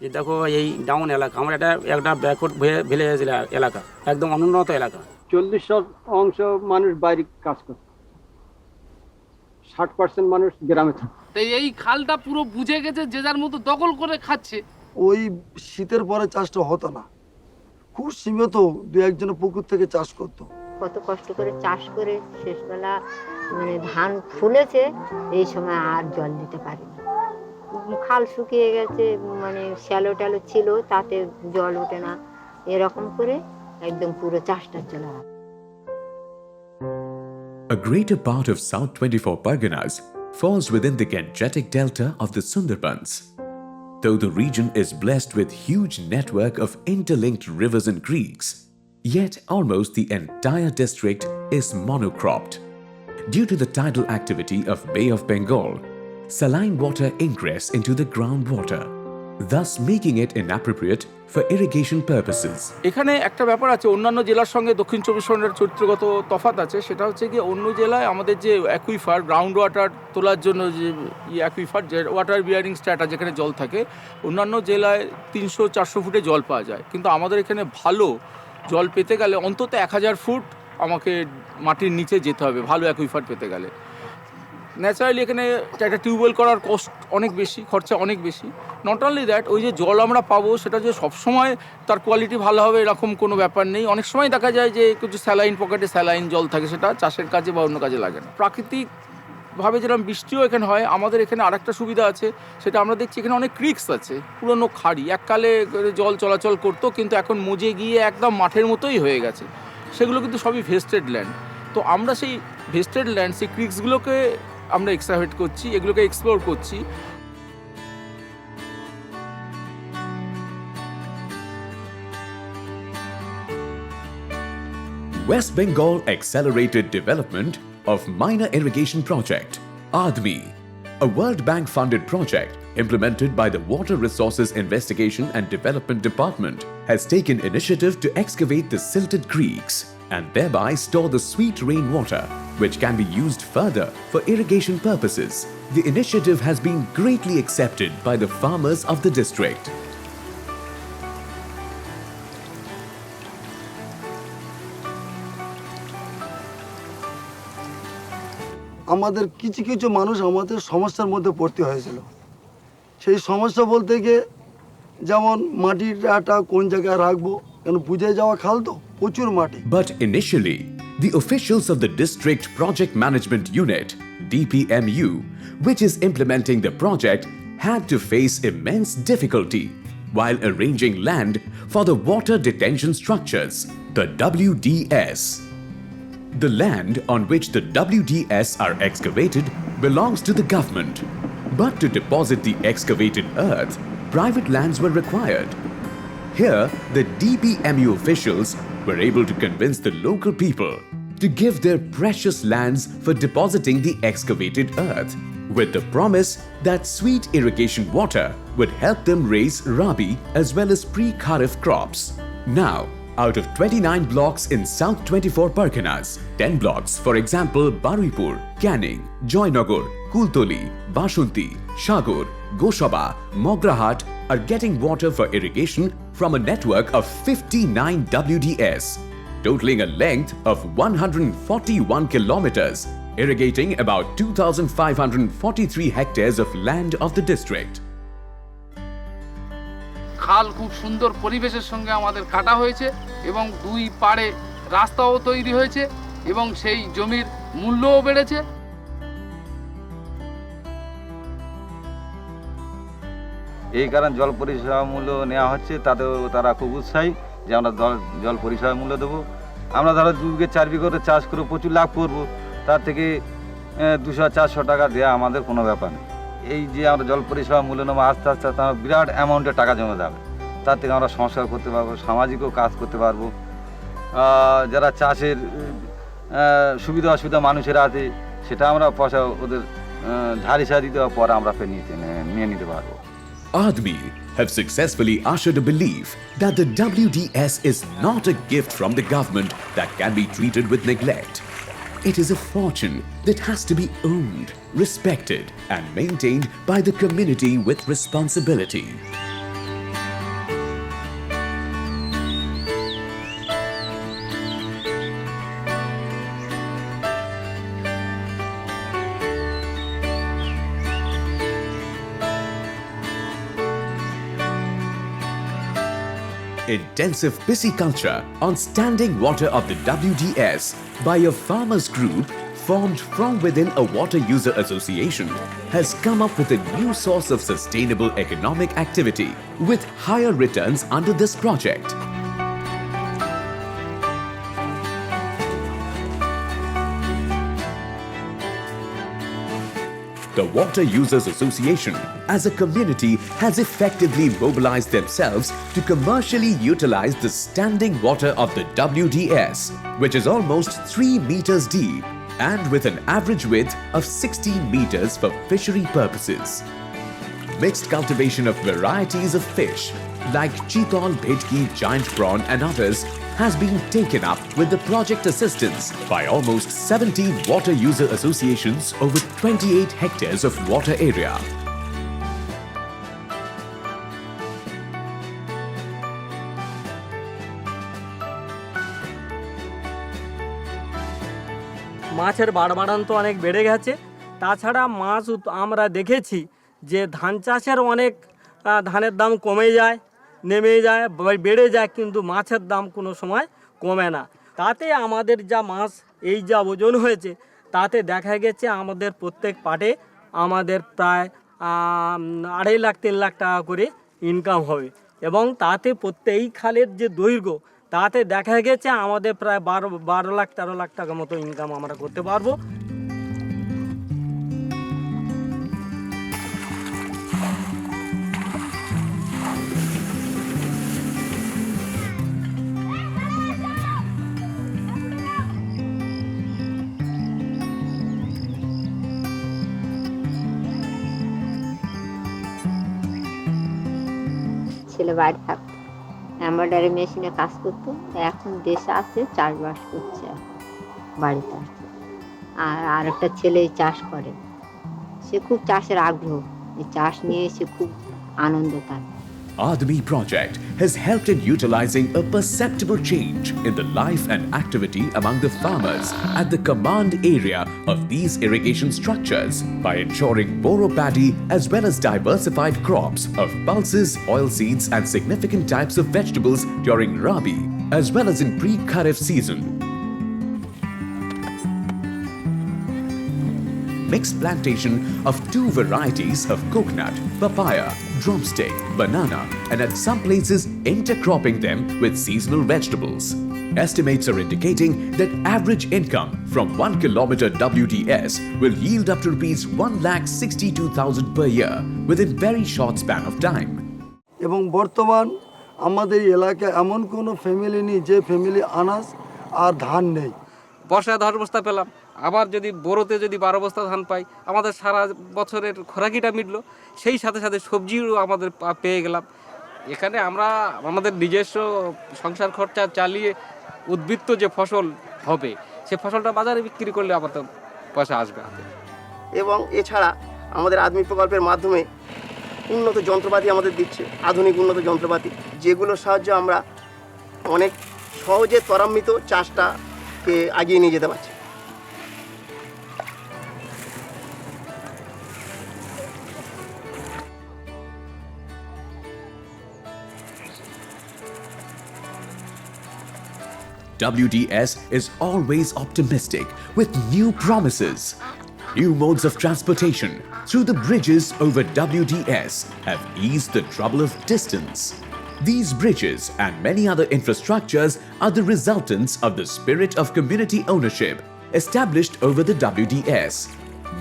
এই দেখো এই ডাউন এলাকা, আমার একটা ব্যাকওয়ার্ড ভিলেজ এলাকা, একদম অনুন্নত এলাকা। 40% মানুষ বাইরে কাজ করে, 60% মানুষ গ্রামে থাকে। এই খালটা পুরো বুঝে গেছে, যে যার মতো দখল করে খাচ্ছে। ওই শীতের পরে চাষটা হতো না, খুব সীমিত দু একজনের পুকুর থেকে চাষ করতো। কত কষ্ট করে চাষ করে শেষবেলা মানে ধান ফুলেছে, এই সময় আর জল দিতে পারিনি। খাল শুকিয়ে গেছে, মানে শ্যালো ট্যালো ছিল, তাতে জল ওঠে না, এরকম করে একদম পুরো চাষটা চলে গেল। A greater part of South 24 Parganas falls within the Gangetic Delta of the Sundarbans. Though the region is blessed with huge network of interlinked rivers and creeks, yet almost the entire district is monocropped. Due to the tidal activity of Bay of Bengal, saline water ingress into the groundwater, thus making it inappropriate for irrigation purposes. এখানে একটা ব্যাপার আছে, অন্যান্য জেলার সঙ্গে দক্ষিণ চব্বিশ পরগনার চরিত্রগত তফাৎ আছে। সেটা হচ্ছে কি, অন্য জেলায় আমাদের যে অ্যাকুইফার, গ্রাউন্ড ওয়াটার তোলার জন্য যে অ্যাকুইফার, যে ওয়াটার বিয়ারিং স্ট্যাটা যেখানে জল থাকে, অন্যান্য জেলায় 300-400 ফুটে জল পাওয়া যায়। কিন্তু আমাদের এখানে ভালো জল পেতে গেলে অন্তত 1000 ফুট আমাকে মাটির নিচে যেতে হবে ভালো অ্যাকুইফার পেতে গেলে। ন্যাচারালি এখানে একটা টিউবওয়েল করার কস্ট অনেক বেশি, খরচা অনেক বেশি। নট অনলি দ্যাট, ওই যে জল আমরা পাবো সেটা যে সবসময় তার কোয়ালিটি ভালো হবে এরকম কোনো ব্যাপার নেই। অনেক সময় দেখা যায় যে কিছু স্যালাইন পকেটে স্যালাইন জল থাকে, সেটা চাষের কাজে বা অন্য কাজে লাগে না। প্রাকৃতিকভাবে যেরকম বৃষ্টিও এখানে হয়, আমাদের এখানে আরেকটা সুবিধা আছে, সেটা আমরা দেখছি এখানে অনেক ক্রিক্স আছে, পুরনো খাড়ি, এককালে জল চলাচল করতো, কিন্তু এখন মজে গিয়ে একদম মাঠের মতোই হয়ে গেছে। সেগুলো কিন্তু সবই ভেস্টেড ল্যান্ড। তো আমরা সেই ভেস্টেড ল্যান্ড, সেই ক্রিক্সগুলোকে আমরা এক্সট্রাভেট করছি, এগুলোকে এক্সপ্লোর করছি। West Bengal accelerated development of minor irrigation project, WBADMIP, a World Bank funded project implemented by the Water Resources Investigation and Development Department, has taken initiative to excavate the silted creeks and thereby store the sweet rainwater, which can be used further for irrigation purposes. The initiative has been greatly accepted by the farmers of the district. আমাদের কিছু কিছু মানুষ আমাদের সমস্যার মধ্যে পড়তে হয়েছিল। সেই সমস্যা বলতে গিয়ে যেমন মাটির আটা কোন জায়গায় রাখবো, কেন বুঝে যাওয়া খাল তো প্রচুর মাটি। But initially, the officials of the District Project Management Unit, DPMU, which is implementing the project, had to face immense difficulty while arranging land for the Water Detention Structures, the WDS. The land on which the WDS are excavated belongs to the government, but to deposit the excavated earth, private lands were required. Here, the DPMU officials were able to convince the local people to give their precious lands for depositing the excavated earth, with the promise that sweet irrigation water would help them raise rabi as well as pre-kharif crops. Now, out of 29 blocks in South 24 Parganas, 10 blocks, for example, Baripur, Canning, Joynagar, Kultoli, Bashunti, Shagor, Goshaba, Mograhat are getting water for irrigation from a network of 59 WDS, totaling a length of 141 kilometers, irrigating about 2,543 hectares of land of the district. খাল খুব সুন্দর পরিবেশের সঙ্গে আমাদের কাটা হয়েছে এবং দুই পাড়ে রাস্তাও তৈরি হয়েছে এবং সেই জমির মূল্যও বেড়েছে। এই কারণে জল পরিষেবা মূল্য নেওয়া হচ্ছে, তাতেও তারা খুব উৎসাহী যে আমরা জল পরিষেবা মূল্য দেবো। আমরা ধরো 2 বিঘে 4 বিঘে করে চাষ করে প্রচুর লাভ করবো, তার থেকে 200-400 টাকা দেওয়া আমাদের কোনো ব্যাপার নেই। এই যে আমরা জল পরিষেবা মূল্য নেবো, আস্তে আস্তে আমার বিরাট অ্যামাউন্টের টাকা জমে যাবে, তার থেকে আমরা সংস্কার করতে পারবো, সামাজিকও কাজ করতে পারবো। যারা চাষের সুবিধা অসুবিধা মানুষেরা আছে, সেটা আমরা পয়সা ওদের ধার হিসাবে দিতে পারবো, পরে আমরা নিয়ে নিতে পারবো। WBADMIP have successfully ushered a belief that the WDS is not a gift from the government that can be treated with neglect. It is a fortune that has to be owned, respected, and maintained by the community with responsibility. intensive pisciculture on standing water of the WDS by a farmers group formed from within a water user association has come up with a new source of sustainable economic activity with higher returns under this project. The Water Users Association as a community has effectively mobilized themselves to commercially utilize the standing water of the WDS, which is almost 3 meters deep and with an average width of 16 meters for fishery purposes. Mixed cultivation of varieties of fish like chital, bhetki, giant prawn and others has been taken up with the project assistance by almost 70 water user associations over 28 hectares of water area. মাছের বাড়বাড়ান তো অনেক বেড়ে গেছে, তাছাড়া মাছ আমরা দেখেছি যে ধান চাষের অনেক ধানের দাম কমে যায়, নেমে যায়, বেড়ে যায়, কিন্তু মাছের দাম কোনো সময় কমে না। তাতে আমাদের যা মাছ এই যা ওজন হয়েছে তাতে দেখা গেছে আমাদের প্রত্যেক পাটে আমাদের প্রায় 2.5 লাখ 3 লাখ টাকা করে ইনকাম হবে এবং তাতে প্রত্যেক খালের যে দৈর্ঘ্য তাতে দেখা গেছে আমাদের প্রায় 12 লাখ 13 লাখ টাকা মতো ইনকাম আমরা করতে পারবো। ছেলে বাড়ি থাকতো, এমব্রয়ডারি মেশিনে কাজ করতো, এখন দেশে আছে, চাষবাস করছে বাড়িতে। আর একটা ছেলে চাষ করে, সে খুব চাষের আগ্রহ, এই চাষ নিয়ে সে খুব আনন্দ পায়। WBADMIP project has helped in utilizing a perceptible change in the life and activity among the farmers at the command area of these irrigation structures by ensuring boro paddy as well as diversified crops of pulses, oilseeds and significant types of vegetables during Rabi as well as in pre-Kharif season. Mixed plantation of 2 varieties of coconut, papaya, drumstick, banana and at some places intercropping them with seasonal vegetables. Estimates are indicating that average income from 1 kilometer WDS will yield up to rupees 1,62,000 per year within very short span of time. এবং বর্তমান আমাদের এলাকায় এমন কোনো family নেই যে family আনাজ আর ধান নেই। বর্ষায় 10 বস্তা পেলাম, আবার যদি বোরোতে যদি 12 বস্তা ধান পাই, আমাদের সারা বছরের খোরাকিটা মিটলো, সেই সাথে সাথে সবজিও আমাদের পেয়ে গেলাম। এখানে আমরা আমাদের নিজস্ব সংসার খরচা চালিয়ে উদ্বৃত্ত যে ফসল হবে সে ফসলটা বাজারে বিক্রি করলে আবার তো পয়সা আসবে হাতে। এবং এছাড়া আমাদের আদমি প্রকল্পের মাধ্যমে উন্নত যন্ত্রপাতি আমাদের দিচ্ছে, আধুনিক উন্নত যন্ত্রপাতি, যেগুলোর সাহায্যে আমরা অনেক সহজে ত্বরান্বিত চাষটাকে এগিয়ে নিয়ে যেতে পারছি। WDS is always optimistic with new promises. New modes of transportation through the bridges over WDS have eased the trouble of distance. These bridges and many other infrastructures are the resultants of the spirit of community ownership established over the WDS.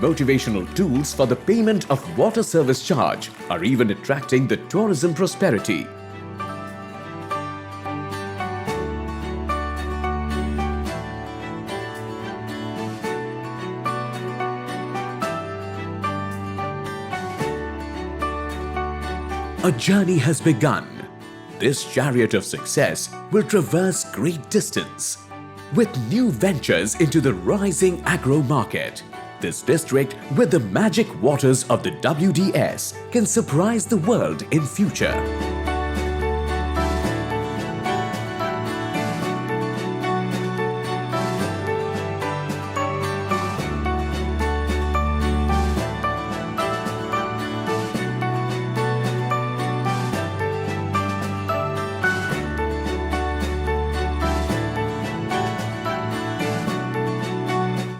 Motivational tools for the payment of water service charge are even attracting the tourism prosperity. A journey has begun. This chariot of success will traverse great distance. With new ventures into the rising agro market, this district with the magic waters of the WDS can surprise the world in future.